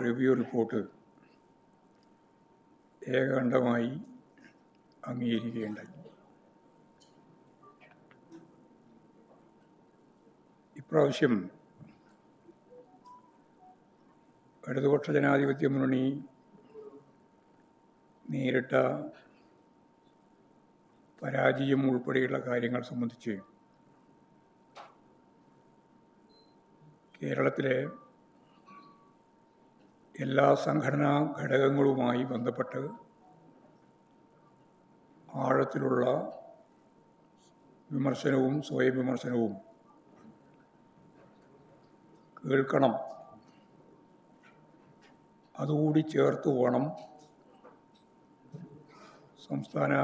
Review report ഏകകണ്ഠമായി അംഗീകരിക്കുകയുണ്ടായി. ഇപ്രാവശ്യം ഇടതുപക്ഷ ജനാധിപത്യ മുന്നണി നേരിട്ട പരാജയം ഉൾപ്പെടെയുള്ള കാര്യങ്ങൾ സംബന്ധിച്ച് കേരളത്തിലെ എല്ലാ സംഘടനാ ഘടകങ്ങളുമായി ബന്ധപ്പെട്ട് ആഴത്തിലുള്ള വിമർശനവും സ്വയം വിമർശനവും കേൾക്കണം. അതുകൂടി ചേർത്ത് വേണം സംസ്ഥാന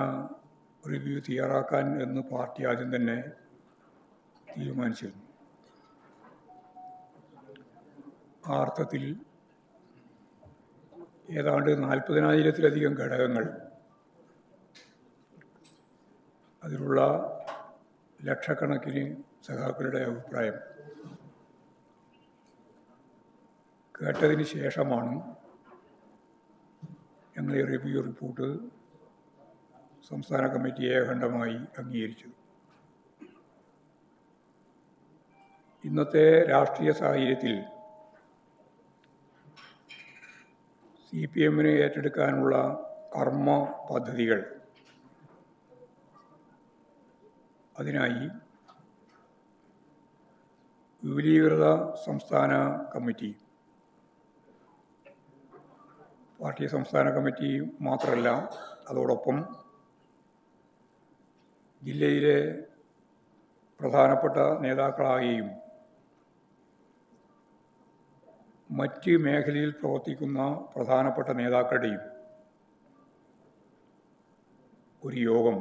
റിവ്യൂ തയ്യാറാക്കാൻ എന്ന് പാർട്ടി ആദ്യം തന്നെ തീരുമാനിച്ചിരുന്നു. ആ അർത്ഥത്തിൽ ഏതാണ്ട് 40,000-ത്തിലധികം ഘടകങ്ങൾ, അതിലുള്ള ലക്ഷക്കണക്കിന് സഖാക്കളുടെ അഭിപ്രായം കേട്ടതിന് ശേഷമാണ് ഞങ്ങൾ ഈ റിവ്യൂ റിപ്പോർട്ട് സംസ്ഥാന കമ്മിറ്റി ഏകകണ്ഠമായി അംഗീകരിച്ചത്. ഇന്നത്തെ രാഷ്ട്രീയ സാഹചര്യത്തിൽ CPM-ന് ഏറ്റെടുക്കാനുള്ള കർമ്മ പദ്ധതികൾ, അതിനായി വിപുലീകൃത സംസ്ഥാന കമ്മിറ്റി, പാർട്ടി സംസ്ഥാന കമ്മിറ്റി മാത്രമല്ല, അതോടൊപ്പം ജില്ലയിലെ പ്രധാനപ്പെട്ട നേതാക്കളായും മറ്റ് മേഖലയിൽ പ്രവർത്തിക്കുന്ന പ്രധാനപ്പെട്ട നേതാക്കളുടെയും ഒരു യോഗം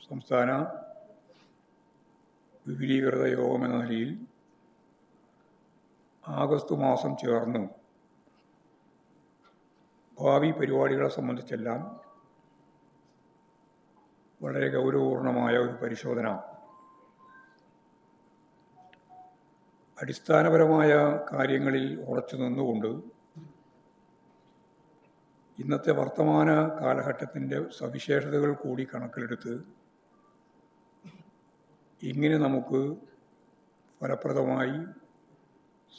സംസ്ഥാന വിപുലീകൃത യോഗം എന്ന നിലയിൽ ആഗസ്റ്റ് മാസം ചേർന്ന് ഭാവി പരിപാടികളെ സംബന്ധിച്ചെല്ലാം വളരെ ഗൗരവപൂർണമായ ഒരു പരിശോധന, അടിസ്ഥാനപരമായ കാര്യങ്ങളിൽ ഉറച്ചു നിന്നുകൊണ്ട് ഇന്നത്തെ വർത്തമാന കാലഘട്ടത്തിൻ്റെ സവിശേഷതകൾ കൂടി കണക്കിലെടുത്ത് ഇങ്ങനെ നമുക്ക് ഫലപ്രദമായി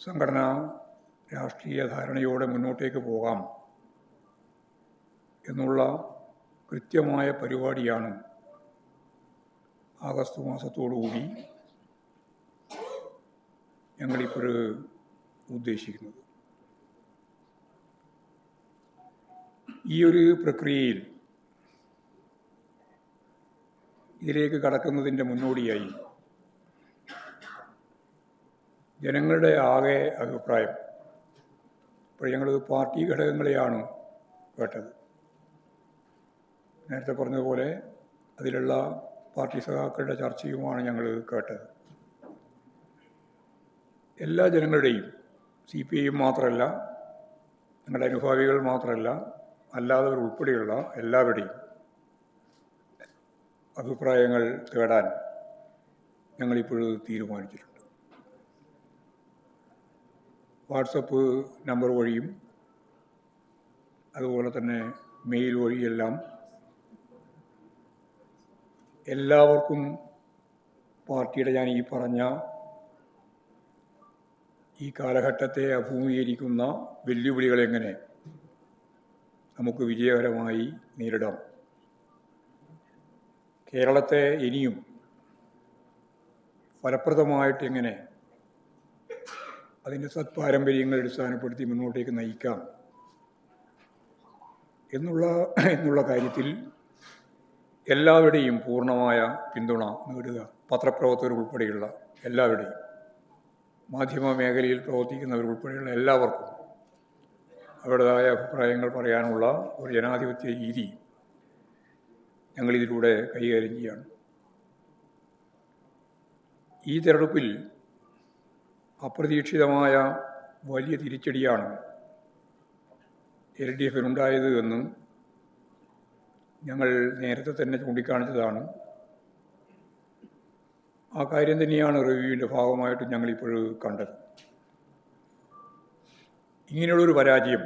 സംഘടനാ രാഷ്ട്രീയ ധാരണയോടെ മുന്നോട്ടേക്ക് പോകാം എന്നുള്ള കൃത്യമായ പരിപാടിയാണ് ആഗസ്റ്റ് മാസത്തോടുകൂടി ഞങ്ങളിപ്പോൾ ഉദ്ദേശിക്കുന്നത്. ഈ ഒരു പ്രക്രിയയിൽ ഇതിലേക്ക് കടക്കുന്നതിൻ്റെ മുന്നോടിയായി ജനങ്ങളുടെ ആകെ അഭിപ്രായം, ഇപ്പോൾ ഞങ്ങൾ പാർട്ടി ഘടകങ്ങളെയാണ് കേട്ടത്. നേരത്തെ പറഞ്ഞതുപോലെ അതിലുള്ള പാർട്ടി സഖാക്കളുടെ ചർച്ചയുമാണ് ഞങ്ങൾ കേട്ടത്. എല്ലാ ജനങ്ങളുടെയും, CPI മാത്രമല്ല, ഞങ്ങളുടെ അനുഭാവികൾ മാത്രമല്ല, അല്ലാത്തവർ ഉൾപ്പെടെയുള്ള എല്ലാവരുടെയും അഭിപ്രായങ്ങൾ തേടാൻ ഞങ്ങളിപ്പോൾ തീരുമാനിച്ചിട്ടുണ്ട്. വാട്സപ്പ് നമ്പർ വഴിയും അതുപോലെ തന്നെ മെയിൽ വഴിയെല്ലാം എല്ലാവർക്കും പാർട്ടിയുടെ ഞാൻ ഈ പറഞ്ഞ ഈ കാലഘട്ടത്തെ അഭിമുഖീകരിക്കുന്ന വെല്ലുവിളികളെങ്ങനെ നമുക്ക് വിജയകരമായി നേരിടാം, കേരളത്തെ ഇനിയും ഫലപ്രദമായിട്ട് എങ്ങനെ അതിൻ്റെ സത്പാരമ്പര്യങ്ങൾ അടിസ്ഥാനപ്പെടുത്തി മുന്നോട്ടേക്ക് നയിക്കാം എന്നുള്ള കാര്യത്തിൽ എല്ലാവരുടെയും പൂർണ്ണമായ പിന്തുണ നേടുക. പത്രപ്രവർത്തകർ ഉൾപ്പെടെയുള്ള എല്ലാവരുടെയും, മാധ്യമ മേഖലയിൽ പ്രവർത്തിക്കുന്നവരുൾപ്പെടെയുള്ള എല്ലാവർക്കും അവരുടേതായ അഭിപ്രായങ്ങൾ പറയാനുള്ള ഒരു ജനാധിപത്യ രീതി ഞങ്ങളിതിലൂടെ കൈകാര്യം ചെയ്യുകയാണ്. ഈ തെരഞ്ഞെടുപ്പിൽ അപ്രതീക്ഷിതമായ വലിയ തിരിച്ചടിയാണ് LDF-നുണ്ടായത് എന്ന് ഞങ്ങൾ നേരത്തെ തന്നെ ചൂണ്ടിക്കാണിച്ചതാണ്. ആ കാര്യം തന്നെയാണ് റിവ്യൂവിൻ്റെ ഭാഗമായിട്ട് ഞങ്ങളിപ്പോൾ കണ്ടത്. ഇങ്ങനെയുള്ളൊരു പരാജയം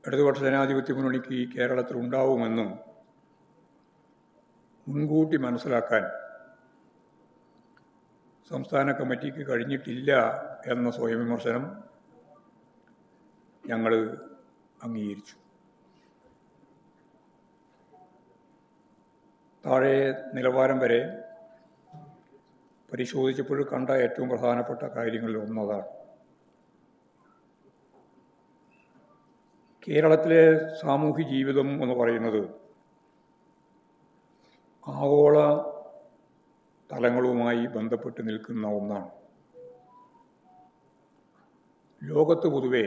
ഇടതുപക്ഷ ജനാധിപത്യ മുന്നണിക്ക് കേരളത്തിൽ ഉണ്ടാവുമെന്നും മുൻകൂട്ടി മനസ്സിലാക്കാൻ സംസ്ഥാന കമ്മിറ്റിക്ക് കഴിഞ്ഞിട്ടില്ല എന്ന സ്വയം വിമർശനം ഞങ്ങൾ അംഗീകരിച്ചു. താഴെ നിലവാരം വരെ പരിശോധിച്ചപ്പോൾ കണ്ട ഏറ്റവും പ്രധാനപ്പെട്ട കാര്യങ്ങളിൽ ഒന്നതാണ്. കേരളത്തിലെ സാമൂഹ്യ ജീവിതം എന്ന് പറയുന്നത് ആഗോള തലങ്ങളുമായി ബന്ധപ്പെട്ട് നിൽക്കുന്ന ഒന്നാണ്. ലോകത്ത് പൊതുവെ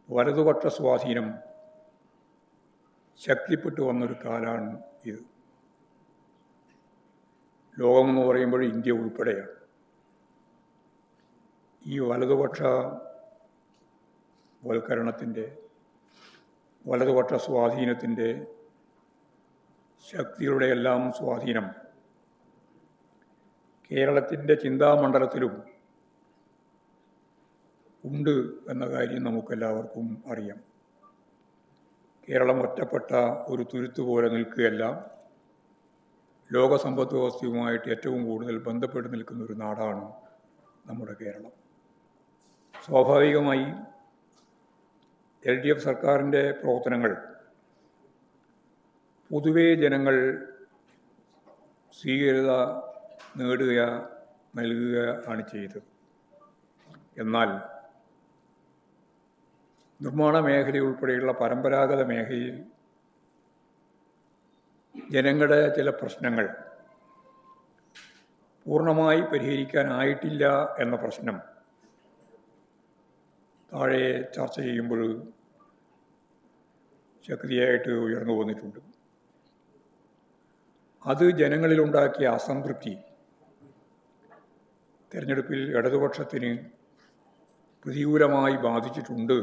വലതുപക്ഷ സ്വാധീനം ശക്തിപ്പെട്ടു വന്നൊരു കാലമാണ് ഇത്. ലോകമെന്ന് പറയുമ്പോൾ ഇന്ത്യ ഉൾപ്പെടെയാണ്. ഈ വലതുപക്ഷ വൽക്കരണത്തിൻ്റെ, വലതുപക്ഷ സ്വാധീനത്തിൻ്റെ, ശക്തികളുടെ എല്ലാം സ്വാധീനം കേരളത്തിൻ്റെ ചിന്താമണ്ഡലത്തിലും ഉണ്ട് എന്ന കാര്യം നമുക്കെല്ലാവർക്കും അറിയാം. കേരളം ഒറ്റപ്പെട്ട ഒരു തുരുത്ത് പോലെ നിൽക്കുകയല്ല, ലോക സമ്പദ് വ്യവസ്ഥയുമായിട്ട് ഏറ്റവും കൂടുതൽ ബന്ധപ്പെട്ട് നിൽക്കുന്ന ഒരു നാടാണ് നമ്മുടെ കേരളം. സ്വാഭാവികമായി LDF സർക്കാരിൻ്റെ പ്രവർത്തനങ്ങൾ പൊതുവെ ജനങ്ങൾ സ്വീകാര്യത നേടുക, നൽകുക ആണ് ചെയ്തത്. എന്നാൽ നിർമ്മാണ മേഖലയുൾപ്പെടെയുള്ള പരമ്പരാഗത മേഖലയിൽ ജനങ്ങളുടെ ചില പ്രശ്നങ്ങൾ പൂർണ്ണമായി പരിഹരിക്കാനായിട്ടില്ല എന്ന പ്രശ്നം താഴെ ചർച്ച ചെയ്യുമ്പോൾ ശക്തിയായിട്ട് ഉയർന്നു വന്നിട്ടുണ്ട്. അത് ജനങ്ങളിലുണ്ടാക്കിയ അസംതൃപ്തി തെരഞ്ഞെടുപ്പിൽ ഇടതുപക്ഷത്തിന് പ്രതികൂലമായി ബാധിച്ചിട്ടുണ്ട്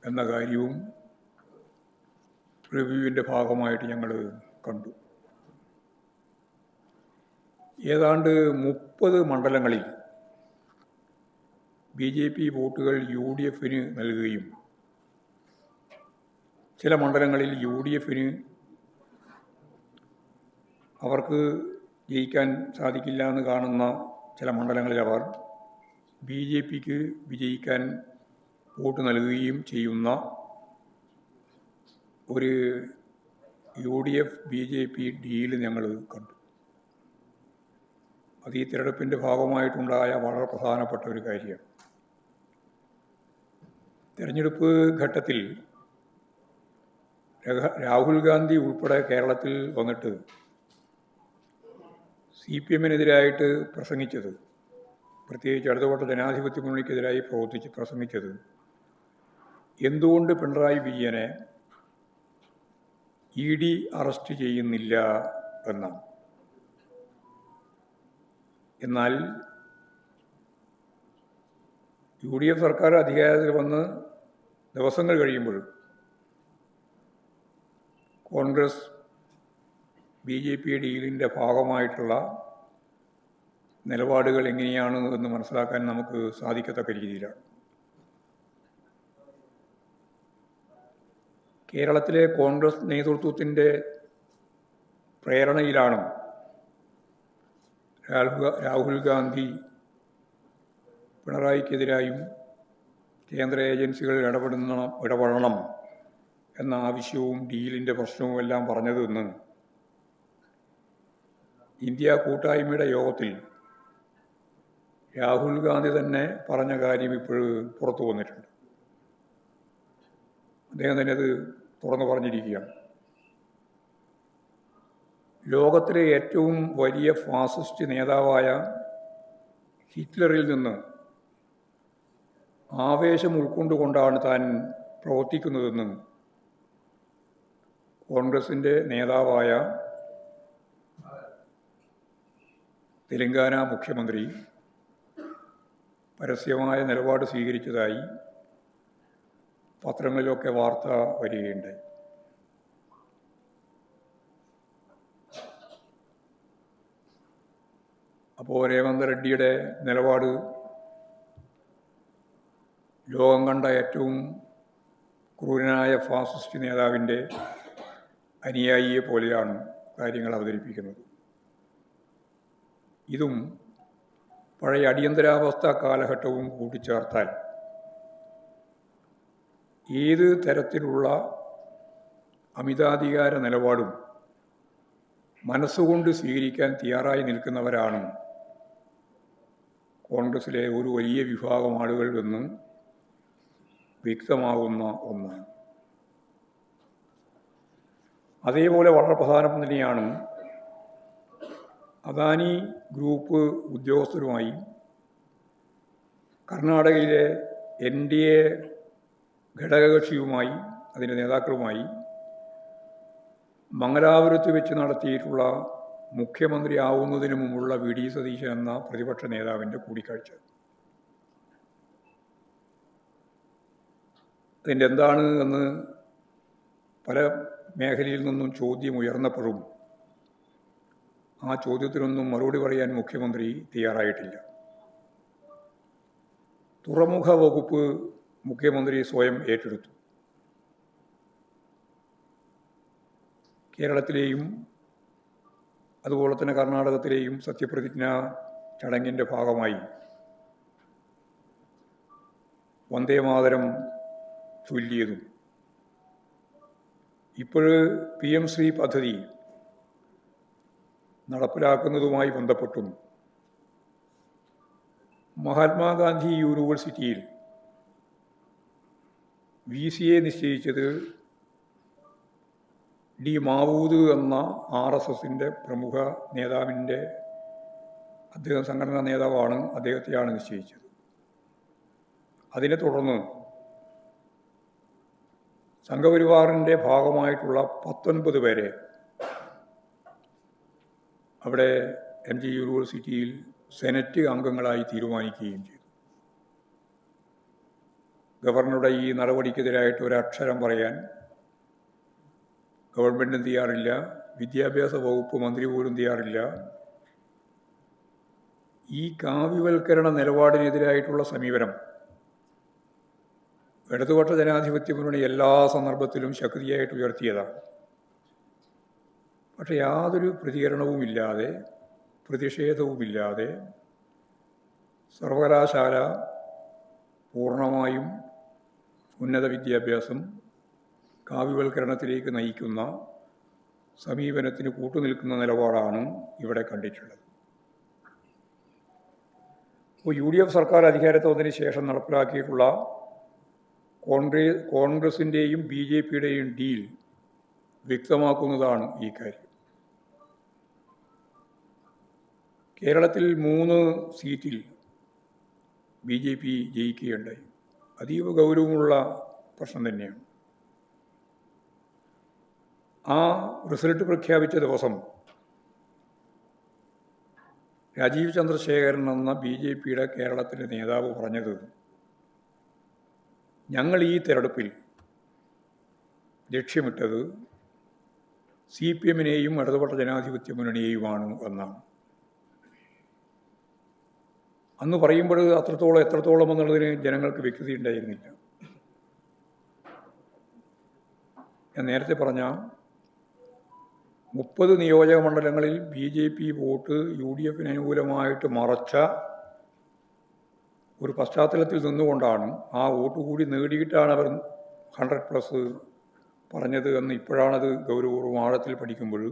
എന്ന കാര്യവും റിവ്യൂവിൻ്റെ ഭാഗമായിട്ട് ഞങ്ങൾ കണ്ടു. ഏതാണ്ട് 30 മണ്ഡലങ്ങളിൽ BJP വോട്ടുകൾ UDFന് നൽകുകയും ചില മണ്ഡലങ്ങളിൽ UDFന് അവർക്ക് ജയിക്കാൻ സാധിക്കില്ല എന്ന് കാണുന്ന ചില മണ്ഡലങ്ങളിൽ അവർ BJPക്ക് വിജയിക്കാൻ വോട്ട് നൽകുകയും ചെയ്യുന്ന ഒരു UDF-BJP ഡീല് ഞങ്ങൾ കണ്ടു. അത് ഈ തിരഞ്ഞെടുപ്പിൻ്റെ ഭാഗമായിട്ടുണ്ടായ വളരെ പ്രധാനപ്പെട്ട ഒരു കാര്യമാണ്. തിരഞ്ഞെടുപ്പ് ഘട്ടത്തിൽ രാഹുൽ ഗാന്ധി ഉൾപ്പെടെ കേരളത്തിൽ വന്നിട്ട് CPM-നെതിരായിട്ട് പ്രസംഗിച്ചത്, പ്രത്യേകിച്ച് ഇടതുപക്ഷ ജനാധിപത്യ മുന്നണിക്കെതിരായി പ്രസംഗിച്ചത് എന്തുകൊണ്ട് പിണറായി വിജയനെ ED അറസ്റ്റ് ചെയ്യുന്നില്ല എന്നാണ്. എന്നാൽ UDF സർക്കാർ അധികാരത്തിൽ വന്ന് ദിവസങ്ങൾ കഴിയുമ്പോൾ കോൺഗ്രസ് BJP ഡീലിൻ്റെ ഭാഗമായിട്ടുള്ള നിലപാടുകൾ എങ്ങനെയാണ് എന്ന് മനസ്സിലാക്കാൻ നമുക്ക് സാധിക്കത്തക്ക രീതിയിലാണ്. കേരളത്തിലെ കോൺഗ്രസ് നേതൃത്വത്തിൻ്റെ പ്രേരണയിലാണ് രാഹുൽ ഗാന്ധി പിണറായിക്കെതിരായും കേന്ദ്ര ഏജൻസികൾ ഇടപെടണം എന്ന ആവശ്യവും ഡീലിൻ്റെ പ്രശ്നവും എല്ലാം പറഞ്ഞതെന്ന് ഇന്ത്യ കൂട്ടായ്മയുടെ യോഗത്തിൽ രാഹുൽ ഗാന്ധി തന്നെ പറഞ്ഞ കാര്യം ഇപ്പോൾ പുറത്തു വന്നിട്ടുണ്ട്. അദ്ദേഹം തന്നെ അത് തുറന്നു പറഞ്ഞിരിക്കുകയാണ്. ലോകത്തിലെ ഏറ്റവും വലിയ ഫാസിസ്റ്റ് നേതാവായ ഹിറ്റ്ലറിൽ നിന്ന് ആവേശം ഉൾക്കൊണ്ടുകൊണ്ടാണ് താൻ പ്രവർത്തിക്കുന്നതെന്ന് കോൺഗ്രസിൻ്റെ നേതാവായ തെലങ്കാന മുഖ്യമന്ത്രി പരസ്യമായ നിലപാട് സ്വീകരിച്ചതായി പത്രങ്ങളിലൊക്കെ വാർത്ത വരികയുണ്ടായി. അപ്പോൾ രേവന്ത് റെഡ്ഡിയുടെ നിലപാട് ലോകം കണ്ട ഏറ്റവും ക്രൂരനായ ഫാസിസ്റ്റ് നേതാവിൻ്റെ അനുയായിയെ പോലെയാണ് കാര്യങ്ങൾ അവതരിപ്പിക്കുന്നത്. ഇതും പഴയ അടിയന്തരാവസ്ഥ കാലഘട്ടവും കൂട്ടിച്ചേർത്താൽ ഏത് തരത്തിലുള്ള അമിതാധികാര നിലപാടും മനസ്സുകൊണ്ട് സ്വീകരിക്കാൻ തയ്യാറായി നിൽക്കുന്നവരാണ് കോൺഗ്രസിലെ ഒരു വലിയ വിഭാഗം ആളുകൾ എന്ന് വ്യക്തമാകുന്ന ഒന്നാണ്. അതേപോലെ വളരെ പ്രധാനം തന്നെയാണ് അദാനി ഗ്രൂപ്പ് ഉദ്യോഗസ്ഥരുമായി കർണാടകയിലെ NDA ഘടകകക്ഷിയുമായി അതിൻ്റെ നേതാക്കളുമായി മംഗലാപുരത്ത് വെച്ച് നടത്തിയിട്ടുള്ള മുഖ്യമന്ത്രി ആവുന്നതിന് മുമ്പുള്ള VD സതീശൻ എന്ന പ്രതിപക്ഷ നേതാവിൻ്റെ കൂടിക്കാഴ്ച. അതിൻ്റെ എന്താണ് എന്ന് പല മേഖലയിൽ നിന്നും ചോദ്യം ഉയർന്നപ്പോഴും ആ ചോദ്യത്തിനൊന്നും മറുപടി പറയാൻ മുഖ്യമന്ത്രി തയ്യാറായിട്ടില്ല. തുറമുഖ വകുപ്പ് മുഖ്യമന്ത്രി സ്വയം ഏറ്റെടുത്തു. കേരളത്തിലെയും അതുപോലെ തന്നെ കർണാടകത്തിലെയും സത്യപ്രതിജ്ഞാ ചടങ്ങിൻ്റെ ഭാഗമായി വന്ദേമാതരം ചൊല്ലിയതും ഇപ്പോൾ PM ശ്രീ പദ്ധതി നടപ്പിലാക്കുന്നതുമായി ബന്ധപ്പെട്ടും മഹാത്മാഗാന്ധി യൂണിവേഴ്സിറ്റിയിൽ VCA നിശ്ചയിച്ചത് D. മാവൂദ് എന്ന RSSൻ്റെ പ്രമുഖ നേതാവിൻ്റെ അദ്ദേഹം സംഘടനാ നേതാവാണ്, അദ്ദേഹത്തെയാണ് നിശ്ചയിച്ചത്. അതിനെ തുടർന്ന് സംഘപരിവാറിൻ്റെ ഭാഗമായിട്ടുള്ള 19 പേരെ അവിടെ MG യൂണിവേഴ്സിറ്റിയിൽ സെനറ്റ് അംഗങ്ങളായി തീരുമാനിക്കുകയും ചെയ്തു. ഗവർണറുടെ ഈ നടപടിക്കെതിരായിട്ട് ഒരക്ഷരം പറയാൻ ഗവൺമെൻറ്റും തയ്യാറില്ല, വിദ്യാഭ്യാസ വകുപ്പ് മന്ത്രി പോലും തയ്യാറില്ല. ഈ കാവ്യവൽക്കരണ നിലപാടിനെതിരായിട്ടുള്ള സമീപനം ഇടതുപക്ഷ ജനാധിപത്യ മുന്നണി എല്ലാ സന്ദർഭത്തിലും ശക്തിയായിട്ട് ഉയർത്തിയതാണ്. പക്ഷെ യാതൊരു പ്രതികരണവുമില്ലാതെ, പ്രതിഷേധവുമില്ലാതെ സർവകലാശാല പൂർണ്ണമായും ഉന്നത വിദ്യാഭ്യാസം കാവ്യവൽക്കരണത്തിലേക്ക് നയിക്കുന്ന സമീപനത്തിന് കൂട്ടുനിൽക്കുന്ന നിലപാടാണ് ഇവിടെ കണ്ടിട്ടുള്ളത്. ഇപ്പോൾ UDF സർക്കാർ അധികാരത്തിൽ വന്നതിന് ശേഷം നടപ്പിലാക്കിയിട്ടുള്ള കോൺഗ്രസിൻ്റെയും BJPയുടെയും ഡീൽ വ്യക്തമാക്കുന്നതാണ് ഈ കാര്യം. കേരളത്തിൽ 3 സീറ്റിൽ BJP ജയിക്കുകയുണ്ടായി. അതീവ ഗൗരവമുള്ള പ്രശ്നം തന്നെയാണ്. ആ റിസൾട്ട് പ്രഖ്യാപിച്ച ദിവസം രാജീവ് ചന്ദ്രശേഖരൻ എന്ന BJPയുടെ കേരളത്തിലെ നേതാവ് പറഞ്ഞത്, ഞങ്ങൾ ഈ തെരഞ്ഞെടുപ്പിൽ ലക്ഷ്യമിട്ടത് CPMനെയും ഇടതുപക്ഷ ജനാധിപത്യ മുന്നണിയെയുമാണ് എന്നാണ്. അന്ന് പറയുമ്പോൾ എത്രത്തോളം എന്നുള്ളതിന് ജനങ്ങൾക്ക് വ്യക്തതയുണ്ടായിരുന്നില്ല. ഞാൻ നേരത്തെ പറഞ്ഞ 30 നിയോജക മണ്ഡലങ്ങളിൽ BJP വോട്ട് UDFന് അനുകൂലമായിട്ട് മറച്ച ഒരു പശ്ചാത്തലത്തിൽ നിന്നുകൊണ്ടാണ് ആ വോട്ട് കൂടി നേടിയിട്ടാണ് അവർ 100+ പറഞ്ഞത് എന്ന് ഇപ്പോഴാണത് ഗൗരവപൂർവ്വം ആഴത്തിൽ പഠിക്കുമ്പോൾ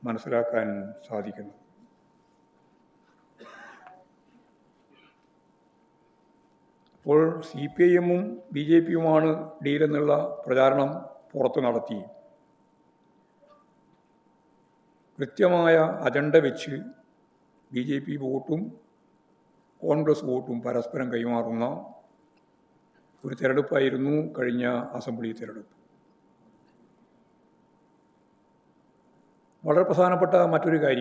മനസ്സിലാക്കാൻ സാധിക്കുന്നത്. അപ്പോൾ CPIMും BJPയുമാണ് ഡീലെന്നുള്ള പ്രചാരണം പുറത്ത് നടത്തി കൃത്യമായ അജണ്ട വെച്ച് BJP വോട്ടും കോൺഗ്രസ് വോട്ടും പരസ്പരം കൈമാറുന്ന ഒരു തെരഞ്ഞെടുപ്പായിരുന്നു കഴിഞ്ഞ അസംബ്ലി തെരഞ്ഞെടുപ്പ്. വളരെ പ്രധാനപ്പെട്ട മറ്റൊരു കാര്യം,